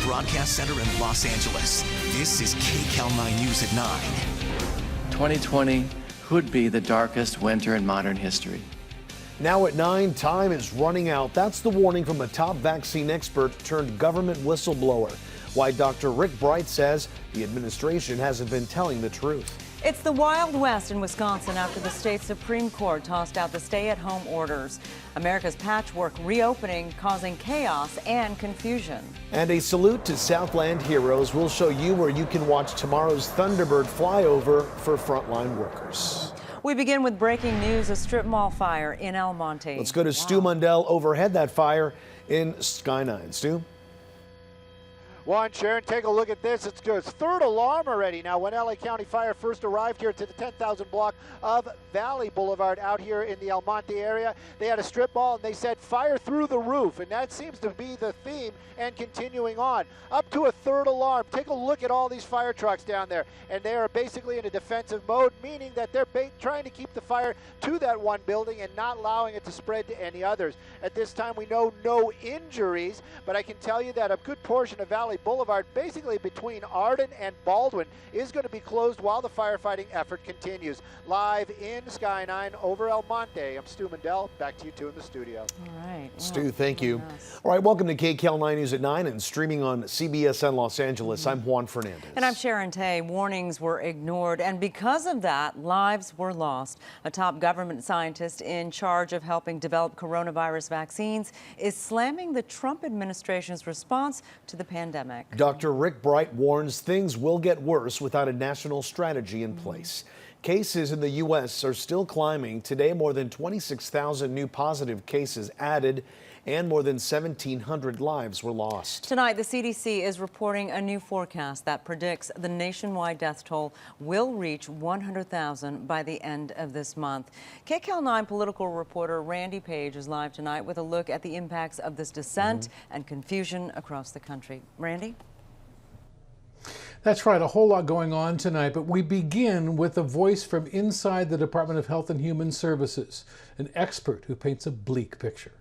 broadcast center in Los Angeles. This is KCAL9 News at 9. 2020 could be the darkest winter in modern history. Now at 9, time is running out. That's the warning from a top vaccine expert turned government whistleblower. Why Dr. Rick Bright says the administration hasn't been telling the truth. It's the Wild West in Wisconsin after the state Supreme Court tossed out the stay-at-home orders. America's patchwork reopening causing chaos and confusion. And a salute to Southland heroes. We'll show you where you can watch tomorrow's Thunderbird flyover for frontline workers. We begin with breaking news, a strip mall fire in El Monte. Let's go to Stu Mundell overhead that fire in Sky9. Stu? Juan, Sharon, take a look at this. It's good. It's third alarm already. Now, when LA County Fire first arrived here to the 10,000 block of Valley Boulevard out here in the El Monte area, they had a strip mall and they said fire through the roof. And that seems to be the theme and continuing on. Up to a third alarm. Take a look at all these fire trucks down there. And they are basically in a defensive mode, meaning that they're trying to keep the fire to that one building and not allowing it to spread to any others. At this time, we know no injuries, but I can tell you that a good portion of Valley Boulevard, basically between Arden and Baldwin, is going to be closed while the firefighting effort continues. Live in Sky 9 over El Monte, I'm Stu Mundell. Back to you two in the studio. All right. Stu, thank you. All right, welcome to KCAL9 News at 9 and streaming on CBSN Los Angeles. I'm Juan Fernandez. And I'm Sharon Tay. Warnings were ignored, and because of that, lives were lost. A top government scientist in charge of helping develop coronavirus vaccines is slamming the Trump administration's response to the pandemic. Dr. Rick Bright warns things will get worse without a national strategy in place. Cases in the U.S. are still climbing. Today, more than 26,000 new positive cases added and more than 1,700 lives were lost. Tonight, the CDC is reporting a new forecast that predicts the nationwide death toll will reach 100,000 by the end of this month. KCAL9 political reporter Randy Page is live tonight with a look at the impacts of this descent and confusion across the country. Randy? That's right, a whole lot going on tonight, but we begin with a voice from inside the Department of Health and Human Services, an expert who paints a bleak picture.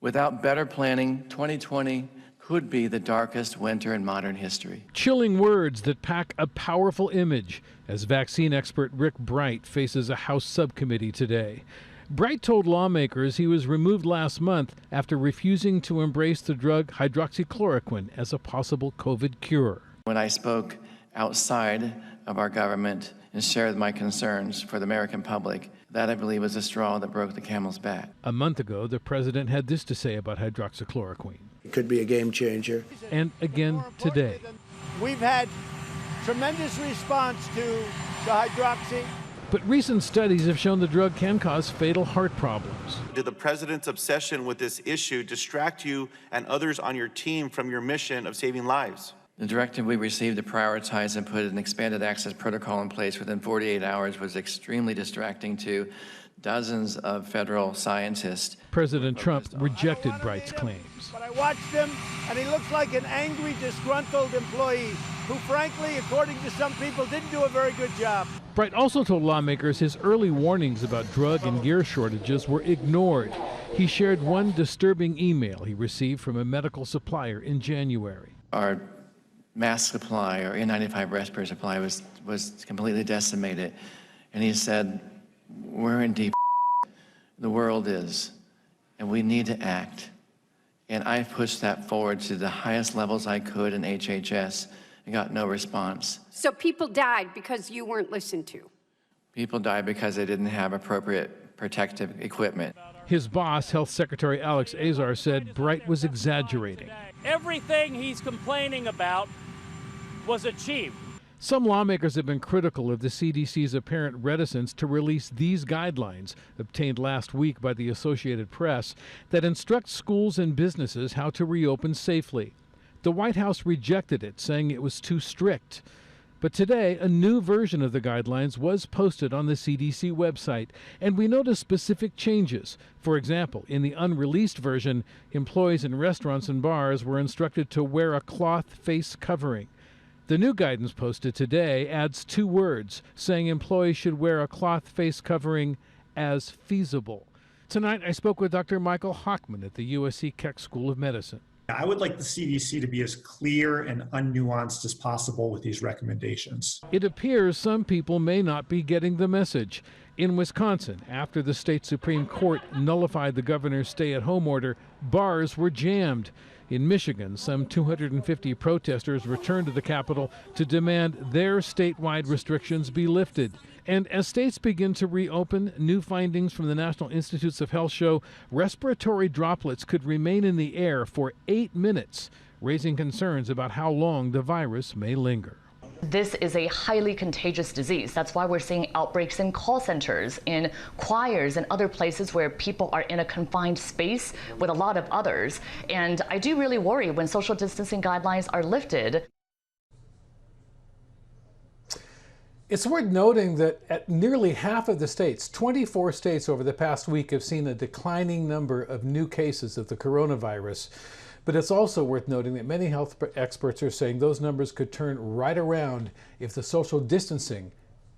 Without better planning, 2020 could be the darkest winter in modern history. Chilling words that pack a powerful image as vaccine expert Rick Bright faces a House subcommittee today. Bright told lawmakers he was removed last month after refusing to embrace the drug hydroxychloroquine as a possible COVID cure. When I spoke outside of our government and shared my concerns for the American public, that I believe was the straw that broke the camel's back. A month ago, the president had this to say about hydroxychloroquine. It could be a game changer. And again today. We've had tremendous response to the hydroxy. But recent studies have shown the drug can cause fatal heart problems. Did the president's obsession with this issue distract you and others on your team from your mission of saving lives? The directive we received to prioritize and put an expanded access protocol in place within 48 hours was extremely distracting to dozens of federal scientists. President Trump rejected Bright's claims. But I watched him, and he looks like an angry, disgruntled employee who, frankly, according to some people, didn't do a very good job. Bright also told lawmakers his early warnings about drug and gear shortages were ignored. He shared one disturbing email he received from a medical supplier in January. Our mask supply or N95 respirator supply was completely decimated. And he said, we're in deep the world is, and we need to act. And I pushed that forward to the highest levels I could in HHS and got no response. So people died because you weren't listened to? People died because they didn't have appropriate protective equipment. His boss, Health Secretary Alex Azar, said Bright was exaggerating. Everything he's complaining about was achieved. Some lawmakers have been critical of the CDC's apparent reticence to release these guidelines, obtained last week by the Associated Press, that instruct schools and businesses how to reopen safely. The White House rejected it, saying it was too strict. But today, a new version of the guidelines was posted on the CDC website, and we noticed specific changes. For example, in the unreleased version, employees in restaurants and bars were instructed to wear a cloth face covering. The new guidance posted today adds 2 words, saying employees should wear a cloth face covering as feasible. Tonight, I spoke with Dr. Michael Hochman at the USC Keck School of Medicine. I would like the CDC to be as clear and unnuanced as possible with these recommendations. It appears some people may not be getting the message. In Wisconsin, after the state Supreme Court nullified the governor's stay-at-home order, bars were jammed. In Michigan, some 250 protesters returned to the Capitol to demand their statewide restrictions be lifted. And as states begin to reopen, new findings from the National Institutes of Health show respiratory droplets could remain in the air for 8 minutes, raising concerns about how long the virus may linger. This is a highly contagious disease. That's why we're seeing outbreaks in call centers, in choirs, and other places where people are in a confined space with a lot of others. And I do really worry when social distancing guidelines are lifted. It's worth noting that at nearly half of the states, 24 states over the past week, have seen a declining number of new cases of the coronavirus. But it's also worth noting that many health experts are saying those numbers could turn right around if the social distancing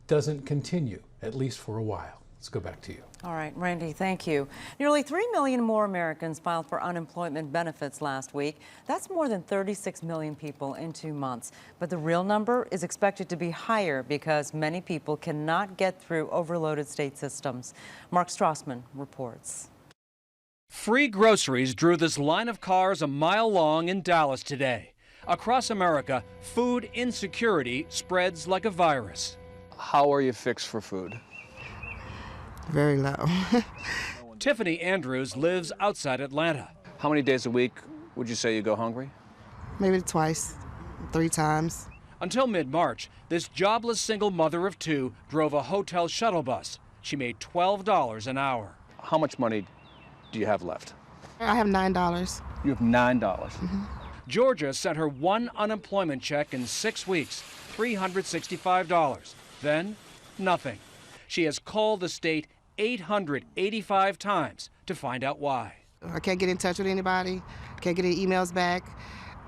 doesn't continue, at least for a while. Let's go back to you. All right, Randy, thank you. Nearly 3 million more Americans filed for unemployment benefits last week. That's more than 36 million people in 2 months. But the real number is expected to be higher because many people cannot get through overloaded state systems. Mark Strassman reports. Free groceries drew this line of cars a mile long in Dallas today. Across America, food insecurity spreads like a virus. How are you fixed for food? Very low. Tiffany Andrews lives outside Atlanta. How many days a week would you say you go hungry? Maybe twice, 3 times. Until mid-March, this jobless single mother of 2 drove a hotel shuttle bus. She made $12 an hour. How much money do you have left? I have $9. You have $9. Mm-hmm. Georgia sent her one unemployment check in 6 weeks, $365. Then, nothing. She has called the state 885 times to find out why. I can't get in touch with anybody, can't get any emails back.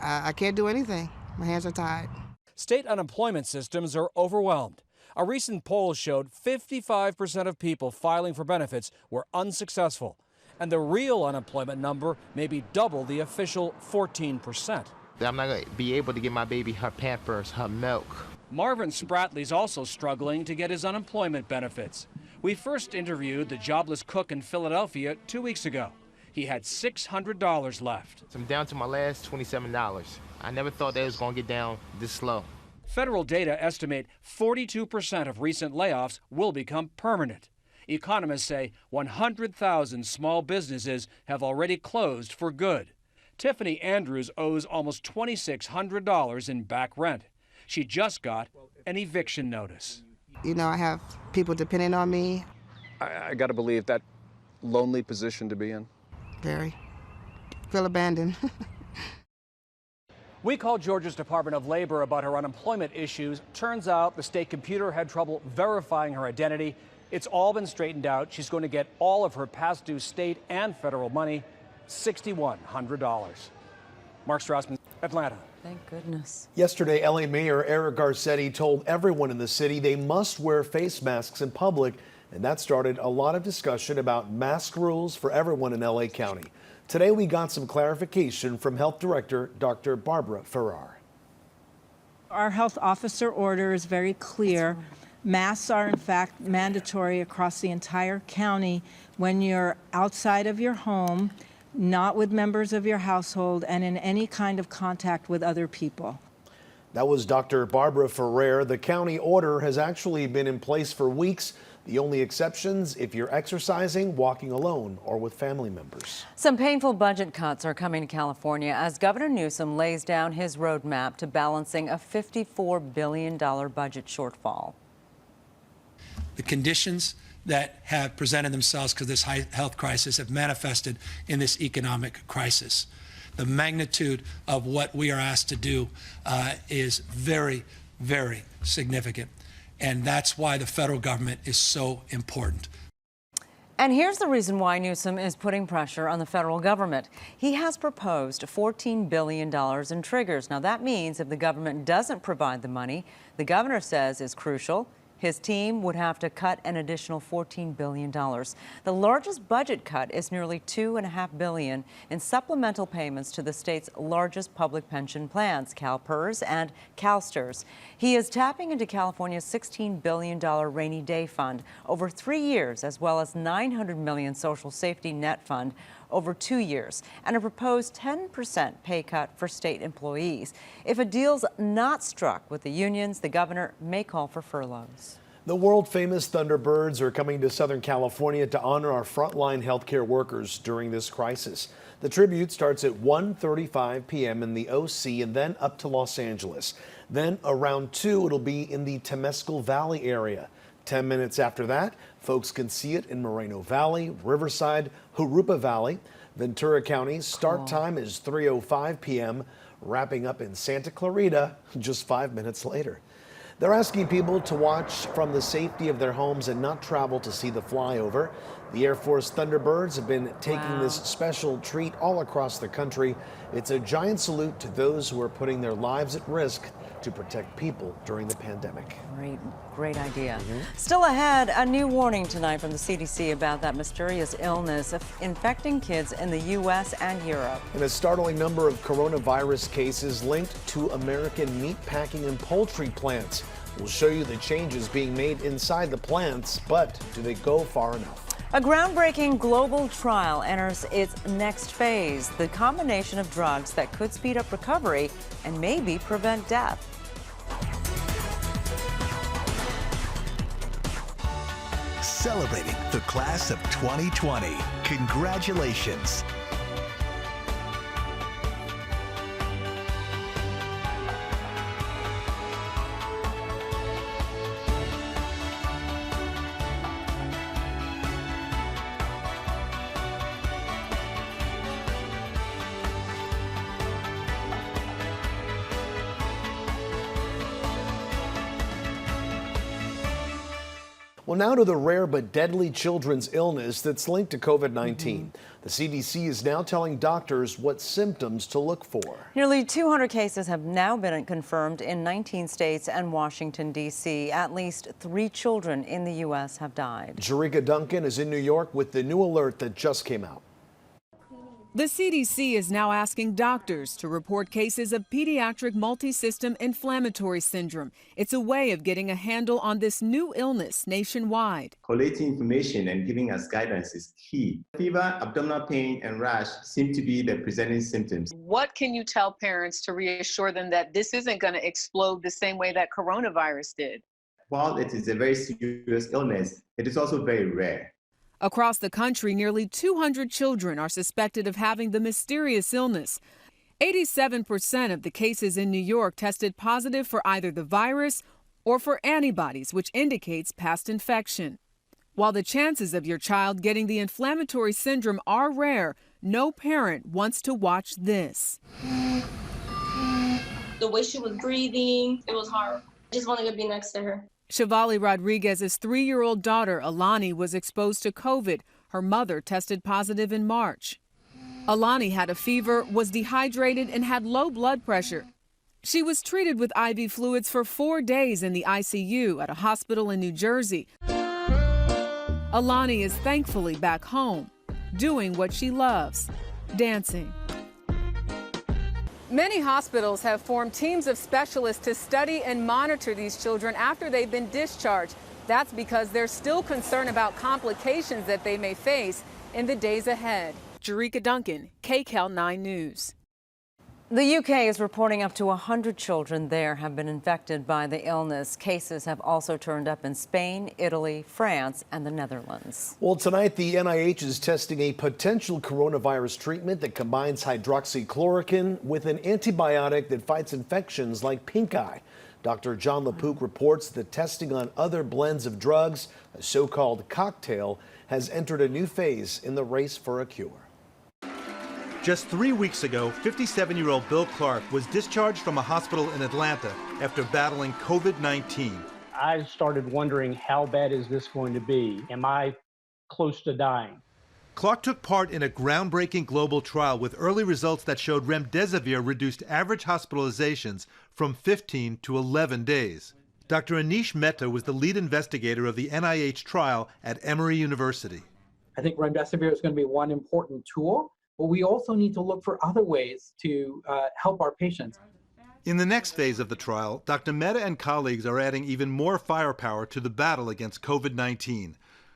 I can't do anything. My hands are tied. State unemployment systems are overwhelmed. A recent poll showed 55% of people filing for benefits were unsuccessful. And the real unemployment number may be double the official 14%. I'm not going to be able to get my baby her Pampers, her milk. Marvin Spratley's also struggling to get his unemployment benefits. We first interviewed the jobless cook in Philadelphia 2 weeks ago. He had $600 left. So I'm down to my last $27. I never thought that it was going to get down this slow. Federal data estimate 42% of recent layoffs will become permanent. Economists say 100,000 small businesses have already closed for good. Tiffany Andrews owes almost $2,600 in back rent. She just got an eviction notice. You know, I have people depending on me. I got to believe that lonely position to be in. Very. Feel abandoned. We called Georgia's Department of Labor about her unemployment issues. Turns out the state computer had trouble verifying her identity. It's all been straightened out. She's going to get all of her past due state and federal money, $6,100. Mark Strassman, Atlanta. Thank goodness. Yesterday, LA Mayor Eric Garcetti told everyone in the city they must wear face masks in public, and that started a lot of discussion about mask rules for everyone in LA County. Today, we got some clarification from Health Director Dr. Barbara Ferrer. Our health officer order is very clear. Masks are, in fact, mandatory across the entire county when you're outside of your home, not with members of your household, and in any kind of contact with other people. That was Dr. Barbara Ferrer. The county order has actually been in place for weeks. The only exceptions if you're exercising, walking alone, or with family members. Some painful budget cuts are coming to California as Governor Newsom lays down his roadmap to balancing a $54 billion budget shortfall. The conditions that have presented themselves because of this high health crisis have manifested in this economic crisis. The magnitude of what we are asked to do is very, very significant. And that's why the federal government is so important. And here's the reason why Newsom is putting pressure on the federal government. He has proposed $14 billion in triggers. Now that means if the government doesn't provide the money the governor says is crucial, His team would have to cut an additional $14 billion. The largest budget cut is nearly $2.5 billion in supplemental payments to the state's largest public pension plans, CalPERS and CalSTRS. He is tapping into California's $16 billion rainy day fund over 3 years, as well as $900 million social safety net fund over 2 years, and a proposed 10% pay cut for state employees. If a deal's not struck with the unions, the governor may call for furloughs. The world-famous Thunderbirds are coming to Southern California to honor our frontline healthcare workers during this crisis. The tribute starts at 1:35 p.m. in the OC and then up to Los Angeles. Then around 2, it'll be in the Temescal Valley area. 10 minutes after that, folks can see it in Moreno Valley, Riverside, Jurupa Valley. Ventura County's start time is 3:05 p.m., wrapping up in Santa Clarita just 5 minutes later. They're asking people to watch from the safety of their homes and not travel to see the flyover. The Air Force Thunderbirds have been taking this special treat all across the country. It's a giant salute to those who are putting their lives at risk to protect people during the pandemic. Great idea. Still ahead, a new warning tonight from the CDC about that mysterious illness infecting kids in the U.S. and Europe. And a startling number of coronavirus cases linked to American meatpacking and poultry plants. We'll show you the changes being made inside the plants, but do they go far enough? A groundbreaking global trial enters its next phase, the combination of drugs that could speed up recovery and maybe prevent death. Celebrating the class of 2020. Congratulations. Well, now to the rare but deadly children's illness that's linked to COVID-19. The CDC is now telling doctors what symptoms to look for. Nearly 200 cases have now been confirmed in 19 states and Washington, D.C. At least 3 children in the U.S. have died. Jerika Duncan is in New York with the new alert that just came out. The CDC is now asking doctors to report cases of pediatric multisystem inflammatory syndrome. It's a way of getting a handle on this new illness nationwide. Collating information and giving us guidance is key. Fever, abdominal pain, and rash seem to be the presenting symptoms. What can you tell parents to reassure them that this isn't going to explode the same way that coronavirus did? While it is a very serious illness, it is also very rare. Across the country, nearly 200 children are suspected of having the mysterious illness. 87% of the cases in New York tested positive for either the virus or for antibodies, which indicates past infection. While the chances of your child getting the inflammatory syndrome are rare, no parent wants to watch this. The way she was breathing, it was hard. I just wanted to be next to her. Shivali Rodriguez's 3-year-old daughter, Alani, was exposed to COVID. Her mother tested positive in March. Alani had a fever, was dehydrated, and had low blood pressure. She was treated with IV fluids for 4 days in the ICU at a hospital in New Jersey. Alani is thankfully back home, doing what she loves, dancing. Many hospitals have formed teams of specialists to study and monitor these children after they've been discharged. That's because they're still concerned about complications that they may face in the days ahead. Jerika Duncan, KCAL9 News. The UK is reporting up to 100 children there have been infected by the illness. Cases have also turned up in Spain, Italy, France, and the Netherlands. Well, tonight the NIH is testing a potential coronavirus treatment that combines hydroxychloroquine with an antibiotic that fights infections like pink eye. Dr. John LaPook reports the testing on other blends of drugs, a so-called cocktail, has entered a new phase in the race for a cure. Just 3 weeks ago, 57-year-old Bill Clark was discharged from a hospital in Atlanta after battling COVID-19. I started wondering, how bad is this going to be? Am I close to dying? Clark took part in a groundbreaking global trial with early results that showed remdesivir reduced average hospitalizations from 15 to 11 days. Dr. Anish Mehta was the lead investigator of the NIH trial at Emory University. I think remdesivir is going to be one important tool, but we also need to look for other ways to help our patients. In the next phase of the trial, Dr. Mehta and colleagues are adding even more firepower to the battle against COVID-19,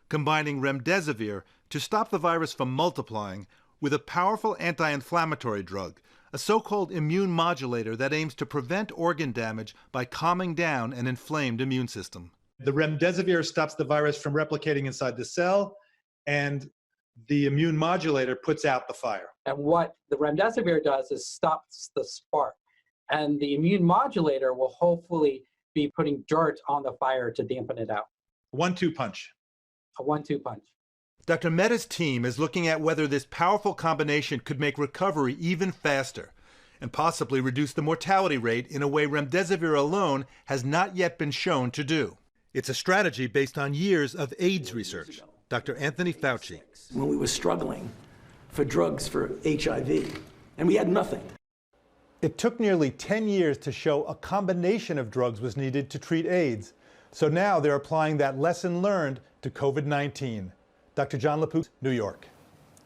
combining remdesivir to stop the virus from multiplying with a powerful anti-inflammatory drug, a so-called immune modulator that aims to prevent organ damage by calming down an inflamed immune system. The remdesivir stops the virus from replicating inside the cell, and the immune modulator puts out the fire. And what the remdesivir does is stops the spark. And the immune modulator will hopefully be putting dirt on the fire to dampen it out. 1-2 punch. A 1-2 punch. Dr. Mehta's team is looking at whether this powerful combination could make recovery even faster and possibly reduce the mortality rate in a way remdesivir alone has not yet been shown to do. It's a strategy based on years of AIDS research. Dr. Anthony Fauci. When we were struggling for drugs for HIV, and we had nothing. It took nearly 10 years to show a combination of drugs was needed to treat AIDS. So now they're applying that lesson learned to COVID-19. Dr. John LaPouse, New York.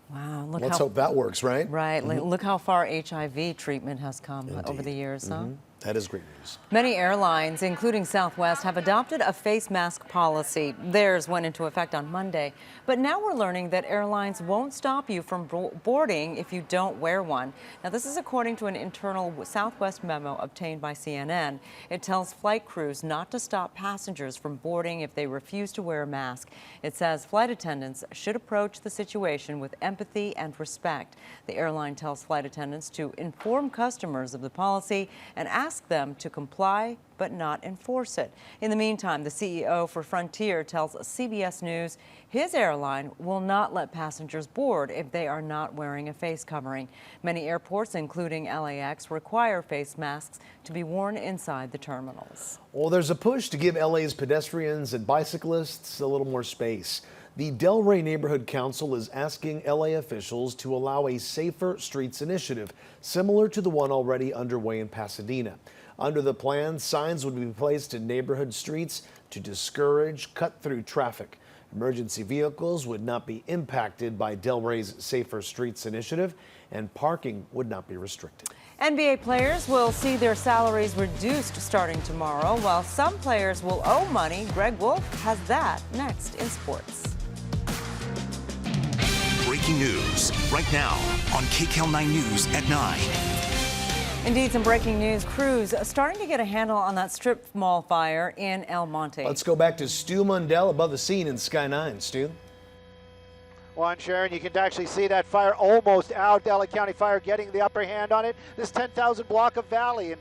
Wow, Let's hope that works, right? Right. Look how far HIV treatment has come over the years, huh? That is great news. Many airlines, including Southwest, have adopted a face mask policy. Theirs went into effect on Monday. But now we're learning that airlines won't stop you from boarding if you don't wear one. Now, this is according to an internal Southwest memo obtained by CNN. It tells flight crews not to stop passengers from boarding if they refuse to wear a mask. It says flight attendants should approach the situation with empathy and respect. The airline tells flight attendants to inform customers of the policy and ask them to comply but not enforce it. In the meantime, the CEO for Frontier tells CBS News his airline will not let passengers board if they are not wearing a face covering. Many airports, including LAX, require face masks to be worn inside the terminals. Well, there's a push to give LA's pedestrians and bicyclists a little more space. The Delray Neighborhood Council is asking LA officials to allow a Safer Streets initiative, similar to the one already underway in Pasadena. Under the plan, signs would be placed in neighborhood streets to discourage cut-through traffic. Emergency vehicles would not be impacted by Delray's Safer Streets initiative, and parking would not be restricted. NBA players will see their salaries reduced starting tomorrow, while some players will owe money. Greg Wolf has that next in sports. Breaking news right now on KCAL9 News at 9. Indeed, some breaking news. Crews starting to get a handle on that strip mall fire in El Monte. Let's go back to Stu Mundell above the scene in Sky 9. Stu? Well, Sharon, you can actually see that fire almost out. LA County Fire getting the upper hand on it. This 10,000 block of Valley in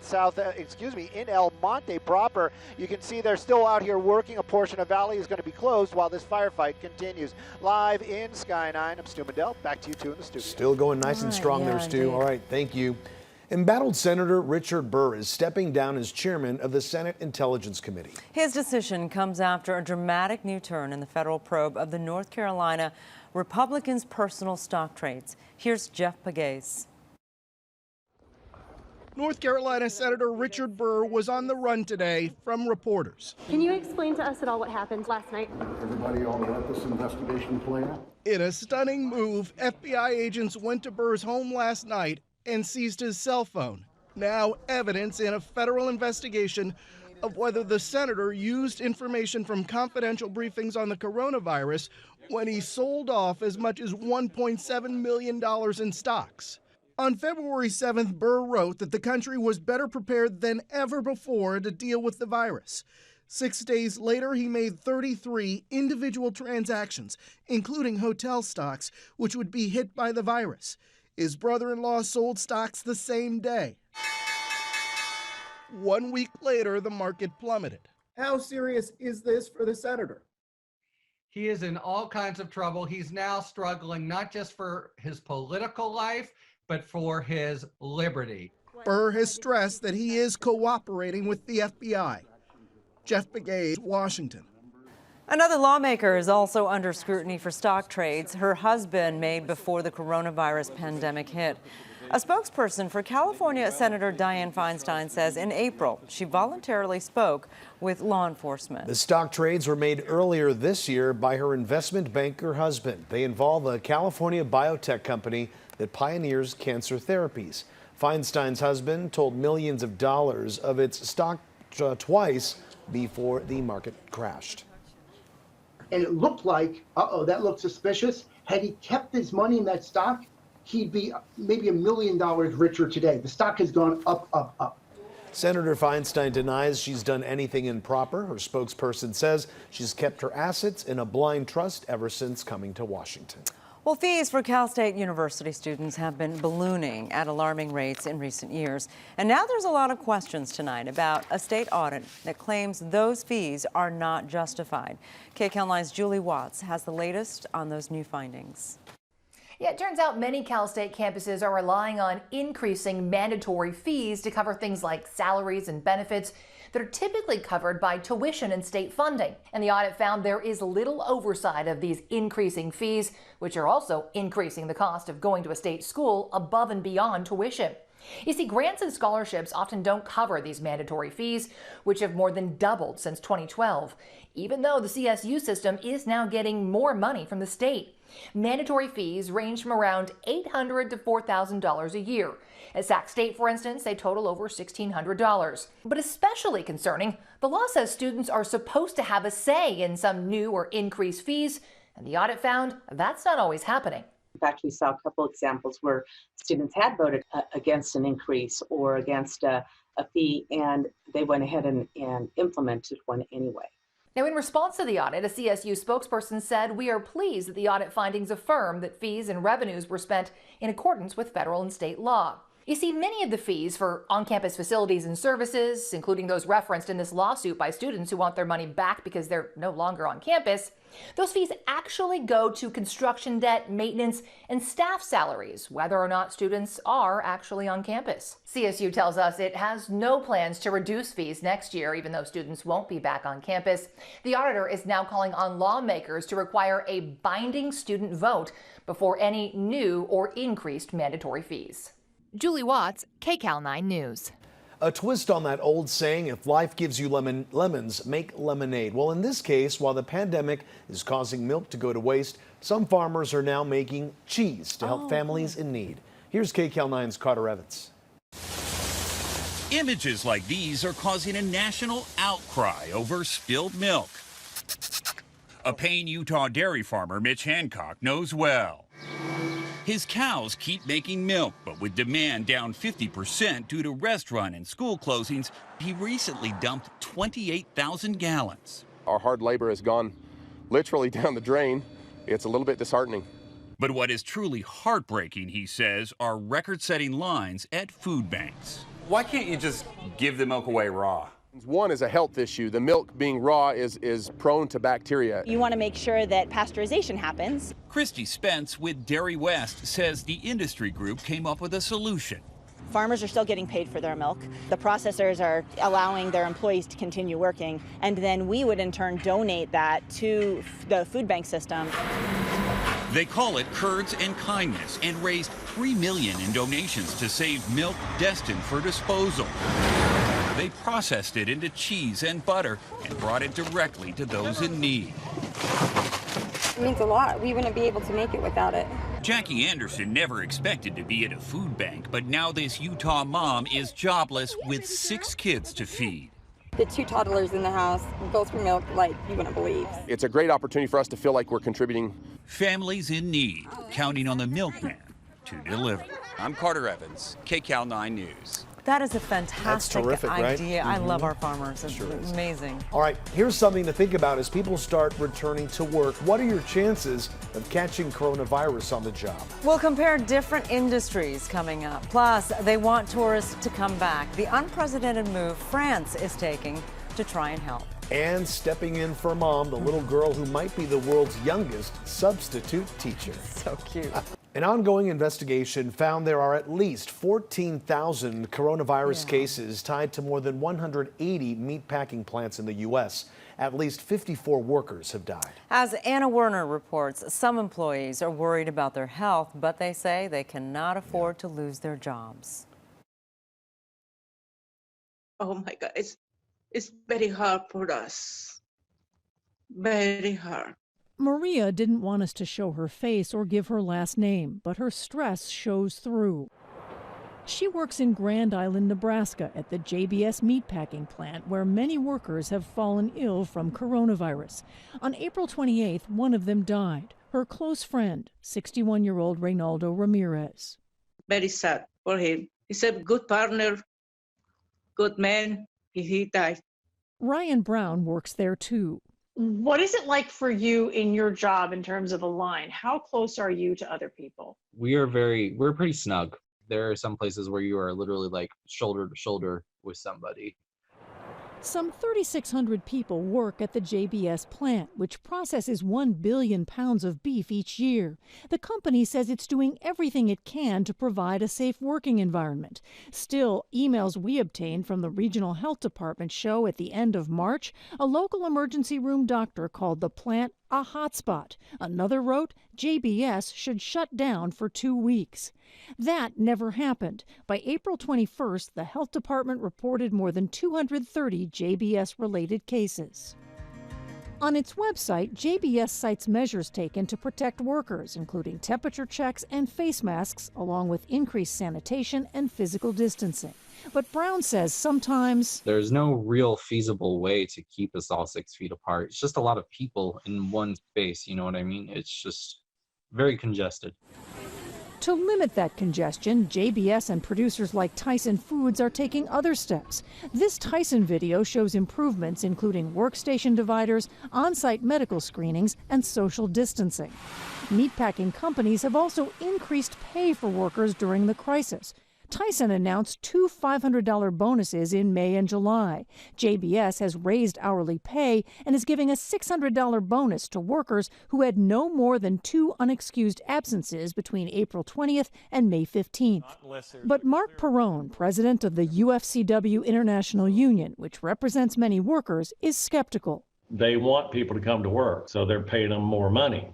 in El Monte proper. You can see they're still out here working. A portion of Valley is going to be closed while this firefight continues. Live in Sky 9, I'm Stu Mundell. Back to you two in the studio. Still going nice and strong there, Stu. Indeed. All right, thank you. Embattled Senator Richard Burr is stepping down as chairman of the Senate Intelligence Committee. His decision comes after a dramatic new turn in the federal probe of the North Carolina Republicans' personal stock trades. Here's Jeff Pegues. North Carolina Senator Richard Burr was on the run today from reporters. Can you explain to us at all what happened last night? Everybody all let this investigation play out. In a stunning move, FBI agents went to Burr's home last night and seized his cell phone. Now evidence in a federal investigation of whether the senator used information from confidential briefings on the coronavirus when he sold off as much as $1.7 million in stocks. On February 7th, Burr wrote that the country was better prepared than ever before to deal with the virus. 6 days later, he made 33 individual transactions, including hotel stocks, which would be hit by the virus. His brother-in-law sold stocks the same day. 1 week later, the market plummeted. How serious is this for the senator? He is in all kinds of trouble. He's now struggling not just for his political life, but for his liberty. Burr has stressed that he is cooperating with the FBI. Jeff Pegues, Washington. Another lawmaker is also under scrutiny for stock trades her husband made before the coronavirus pandemic hit. A spokesperson for California Senator Dianne Feinstein says in April she voluntarily spoke with law enforcement. The stock trades were made earlier this year by her investment banker husband. They involve a California biotech company that pioneers cancer therapies. Feinstein's husband told millions of dollars of its stock twice before the market crashed. And it looked like, uh-oh, that looked suspicious. Had he kept his money in that stock, he'd be maybe $1 million richer today. The stock has gone up, up, up. Senator Feinstein denies she's done anything improper. Her spokesperson says she's kept her assets in a blind trust ever since coming to Washington. Well, fees for Cal State University students have been ballooning at alarming rates in recent years. And now there's a lot of questions tonight about a state audit that claims those fees are not justified. KCAL9's Julie Watts has the latest on those new findings. Yeah, it turns out many Cal State campuses are relying on increasing mandatory fees to cover things like salaries and benefits that are typically covered by tuition and state funding. And the audit found there is little oversight of these increasing fees, which are also increasing the cost of going to a state school above and beyond tuition. You see, grants and scholarships often don't cover these mandatory fees, which have more than doubled since 2012, even though the CSU system is now getting more money from the state. Mandatory fees range from around $800 to $4,000 a year. At Sac State, for instance, they total over $1,600. But especially concerning, the law says students are supposed to have a say in some new or increased fees, and the audit found that's not always happening. In fact, we saw a couple examples where students had voted against an increase or against a fee, and they went ahead and implemented one anyway. Now, in response to the audit, a CSU spokesperson said, "We are pleased that the audit findings affirm that fees and revenues were spent in accordance with federal and state law." You see, many of the fees for on-campus facilities and services, including those referenced in this lawsuit by students who want their money back because they're no longer on campus, those fees actually go to construction debt, maintenance, and staff salaries, whether or not students are actually on campus. CSU tells us it has no plans to reduce fees next year, even though students won't be back on campus. The auditor is now calling on lawmakers to require a binding student vote before any new or increased mandatory fees. Julie Watts, KCAL9 News. A twist on that old saying, if life gives you lemons, make lemonade. Well, in this case, while the pandemic is causing milk to go to waste, some farmers are now making cheese to help families in need. Here's KCAL9's Carter Evans. Images like these are causing a national outcry over spilled milk. A Payne, Utah dairy farmer, Mitch Hancock, knows well. His cows keep making milk, but with demand down 50% due to restaurant and school closings, he recently dumped 28,000 gallons. Our hard labor has gone literally down the drain. It's a little bit disheartening. But what is truly heartbreaking, he says, are record-setting lines at food banks. Why can't you just give the milk away raw? One is a health issue. The milk being raw is prone to bacteria. You want to make sure that pasteurization happens. Christy Spence with Dairy West says the industry group came up with a solution. Farmers are still getting paid for their milk. The processors are allowing their employees to continue working, and then we would in turn donate that to the food bank system. They call it Curds and Kindness and raised $3 million in donations to save milk destined for disposal. They processed it into cheese and butter and brought it directly to those in need. It means a lot. We wouldn't be able to make it without it. Jackie Anderson never expected to be at a food bank, but now this Utah mom is jobless with 6 kids to feed. The 2 toddlers in the house, both for milk, like you wouldn't believe. It's a great opportunity for us to feel like we're contributing. Families in need, counting on the milkman to deliver. I'm Carter Evans, KCAL9 News. That is a fantastic terrific, right? idea. I love our farmers. It's amazing. All right, here's something to think about as people start returning to work. What are your chances of catching coronavirus on the job? We'll compare different industries coming up. Plus, they want tourists to come back. The unprecedented move France is taking to try and help. And stepping in for Mom, the little girl who might be the world's youngest substitute teacher. So cute. An ongoing investigation found there are at least 14,000 coronavirus cases tied to more than 180 meatpacking plants in the U.S. At least 54 workers have died. As Anna Werner reports, some employees are worried about their health, but they say they cannot afford to lose their jobs. Oh my God, it's very hard for us. Very hard. Maria didn't want us to show her face or give her last name, but her stress shows through. She works in Grand Island, Nebraska at the JBS Meatpacking plant, where many workers have fallen ill from coronavirus. On April 28th, one of them died, her close friend, 61-year-old Reynaldo Ramirez. Very sad for him. He's a good partner, good man. He died. Ryan Brown works there too. What is it like for you in your job in terms of a line? How close are you to other people? We're pretty snug. There are some places where you are literally like shoulder to shoulder with somebody. Some 3,600 people work at the JBS plant, which processes 1 billion pounds of beef each year. The company says it's doing everything it can to provide a safe working environment. Still, emails we obtained from the regional health department show at the end of March, a local emergency room doctor called the plant a hotspot. Another wrote JBS should shut down for 2 weeks. That never happened. By April 21st, the health department reported more than 230 JBS-related cases. On its website, JBS cites measures taken to protect workers, including temperature checks and face masks, along with increased sanitation and physical distancing. But Brown says sometimes There's no real feasible way to keep us all 6 feet apart. It's just a lot of people in one space, you know what I mean? It's just very congested. to limit that congestion, JBS and producers like Tyson Foods are taking other steps. This Tyson video shows improvements including workstation dividers, on-site medical screenings, and social distancing. Meatpacking companies have also increased pay for workers during the crisis. Tyson announced 2 $500 bonuses in May and July. JBS has raised hourly pay and is giving a $600 bonus to workers who had no more than 2 unexcused absences between April 20th and May 15th. But Mark Perrone, president of the UFCW International Union, which represents many workers, is skeptical. They want people to come to work, so they're paying them more money.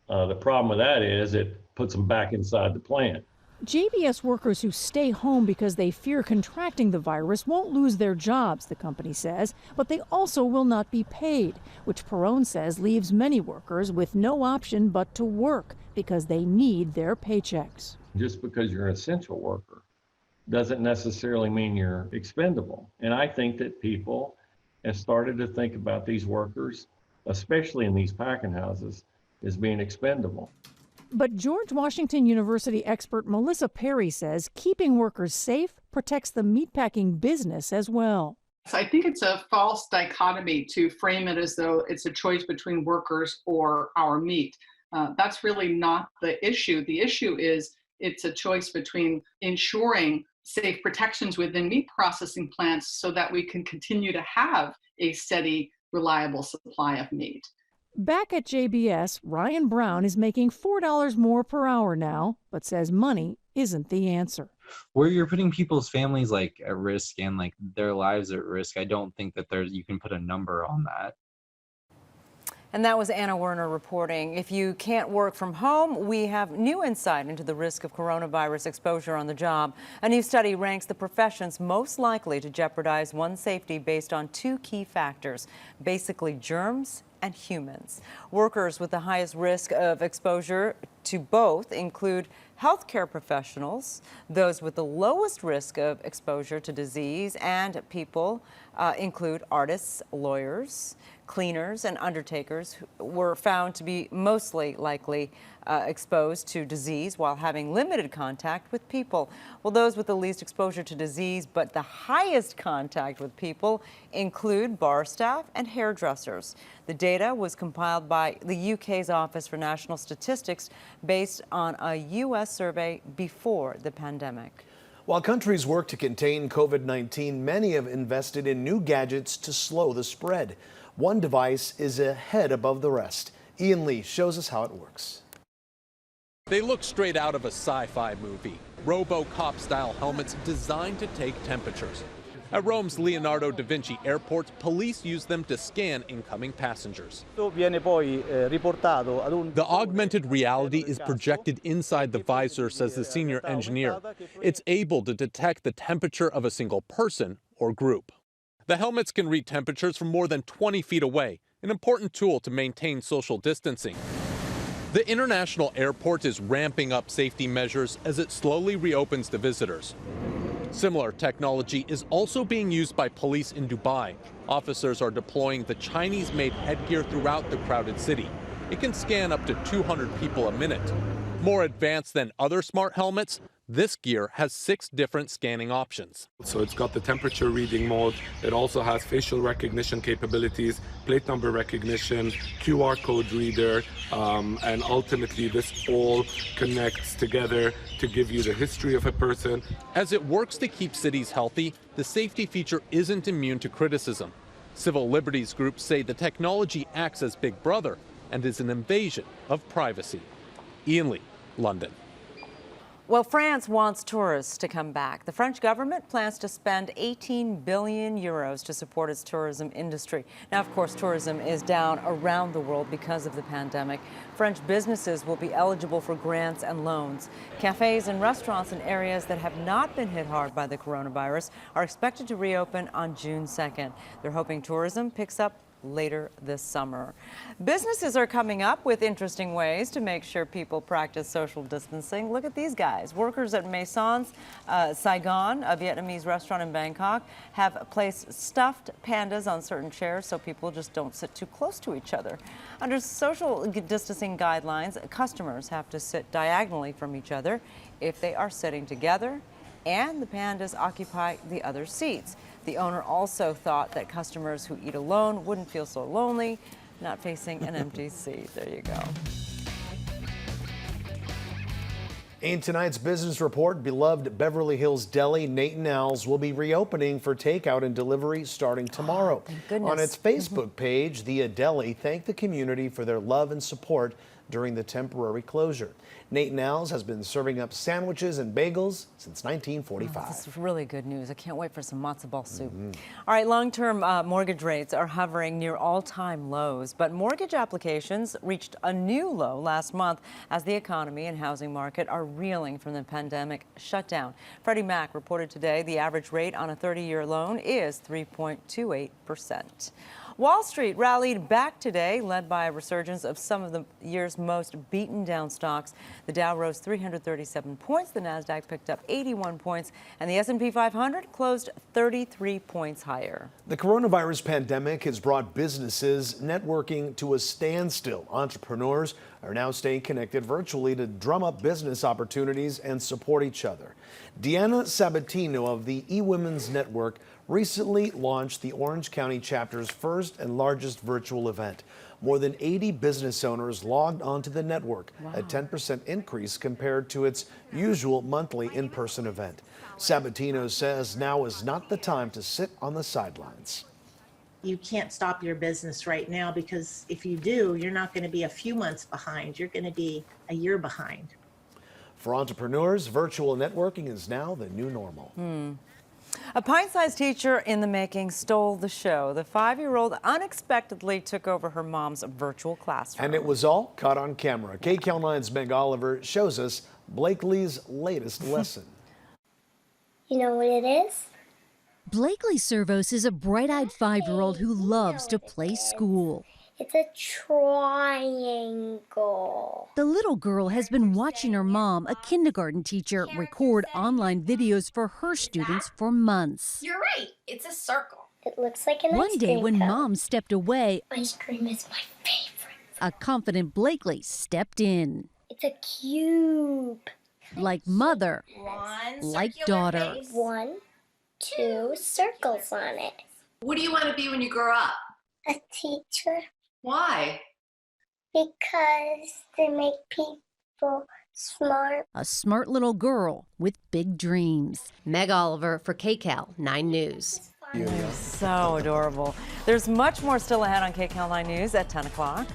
The problem with that is it puts them back inside the plant. JBS workers who stay home because they fear contracting the virus won't lose their jobs, the company says, but they also will not be paid, which Perrone says leaves many workers with no option but to work because they need their paychecks. Just because you're an essential worker doesn't necessarily mean you're expendable. And I think that people have started to think about these workers, especially in these packing houses, as being expendable. But George Washington University expert Melissa Perry says keeping workers safe protects the meatpacking business as well. I think it's a false dichotomy to frame it as though it's a choice between workers or our meat. That's really not the issue. The issue is it's a choice between ensuring safe protections within meat processing plants so that we can continue to have a steady, reliable supply of meat. Back at JBS, Ryan Brown is making $4 more per hour now, but says money isn't the answer. Where you're putting people's families like at risk and like their lives at risk, I don't think that you can put a number on that. And that was Anna Werner reporting. If you can't work from home, we have new insight into the risk of coronavirus exposure on the job. A new study ranks the professions most likely to jeopardize one's safety based on 2 key factors, basically germs and humans. Workers with the highest risk of exposure to both include healthcare professionals, those with the lowest risk of exposure to disease, and people include artists, lawyers, cleaners, and undertakers who were found to be mostly likely exposed to disease while having limited contact with people. Well, those with the least exposure to disease but the highest contact with people include bar staff and hairdressers. The data was compiled by the UK's Office for National Statistics based on a U.S. survey before the pandemic. While countries work to contain COVID-19, many have invested in new gadgets to slow the spread. One device is a head above the rest. Ian Lee shows us how it works. They look straight out of a sci-fi movie. RoboCop-style helmets designed to take temperatures. At Rome's Leonardo da Vinci Airport, police use them to scan incoming passengers. The augmented reality is projected inside the visor, says the senior engineer. It's able to detect the temperature of a single person or group. The helmets can read temperatures from more than 20 feet away, an important tool to maintain social distancing. The international airport is ramping up safety measures as it slowly reopens to visitors. Similar technology is also being used by police in Dubai. Officers are deploying the Chinese-made headgear throughout the crowded city. It can scan up to 200 people a minute. More advanced than other smart helmets, this gear has 6 different scanning options. So it's got the temperature reading mode. It also has facial recognition capabilities, plate number recognition, QR code reader, and ultimately this all connects together to give you the history of a person. As it works to keep cities healthy, the safety feature isn't immune to criticism. Civil liberties groups say the technology acts as Big Brother and is an invasion of privacy. Ian Lee, London. Well, France wants tourists to come back. The French government plans to spend 18 billion euros to support its tourism industry. Now, of course, tourism is down around the world because of the pandemic. French businesses will be eligible for grants and loans. Cafes and restaurants in areas that have not been hit hard by the coronavirus are expected to reopen on June 2nd. They're hoping tourism picks up later this summer. Businesses are coming up with interesting ways to make sure people practice social distancing. Look at these guys. Workers at Maisons Saigon, a Vietnamese restaurant in Bangkok, have placed stuffed pandas on certain chairs so people just don't sit too close to each other. Under social distancing guidelines, customers have to sit diagonally from each other if they are sitting together, and the pandas occupy the other seats. The owner also thought that customers who eat alone wouldn't feel so lonely, not facing an empty seat. There you go. In tonight's business report, beloved Beverly Hills deli Nate & Al's will be reopening for takeout and delivery starting tomorrow. Thank goodness. On its Facebook page, the deli thanked the community for their love and support during the temporary closure. Nate & Al's has been serving up sandwiches and bagels since 1945. Oh, this is really good news. I can't wait for some matzo ball soup. All right, long-term mortgage rates are hovering near all-time lows, but mortgage applications reached a new low last month as the economy and housing market are reeling from the pandemic shutdown. Freddie Mac reported today the average rate on a 30-year loan is 3.28%. Wall Street rallied back today, led by a resurgence of some of the year's most beaten down stocks. The Dow rose 337 points, the Nasdaq picked up 81 points, and the S&P 500 closed 33 points higher. The coronavirus pandemic has brought businesses networking to a standstill. Entrepreneurs are now staying connected virtually to drum up business opportunities and support each other. Deanna Sabatino of the eWomen's Network recently launched the Orange County chapter's first and largest virtual event. More than 80 business owners logged onto the network, a 10% increase compared to its usual monthly in-person event. Sabatino says now is not the time to sit on the sidelines. You can't stop your business right now, because if you do, you're not going to be a few months behind. You're going to be a year behind. For entrepreneurs, virtual networking is now the new normal. A pint-sized teacher in the making stole the show. The 5-year-old unexpectedly took over her mom's virtual classroom. And it was all caught on camera. KCAL9's Meg Oliver shows us Blakely's latest lesson. You know what it is? Blakely Servos is a bright-eyed 5-year-old who loves to play school. It's a triangle. The little girl has been watching her mom, a kindergarten teacher, record online videos for her students for months. You're right. It's a circle. It looks like an ice cream One day when cone. Mom stepped away, Ice cream is my favorite. a confident Blakely stepped in. It's a cube. Like mother, like daughter. 1, 2 circles on it. What do you want to be when you grow up? A teacher. Why? Because they make people smart. A smart little girl with big dreams. Meg Oliver for KCAL9 News. They're so adorable. There's much more still ahead on KCAL9 News at 10 o'clock.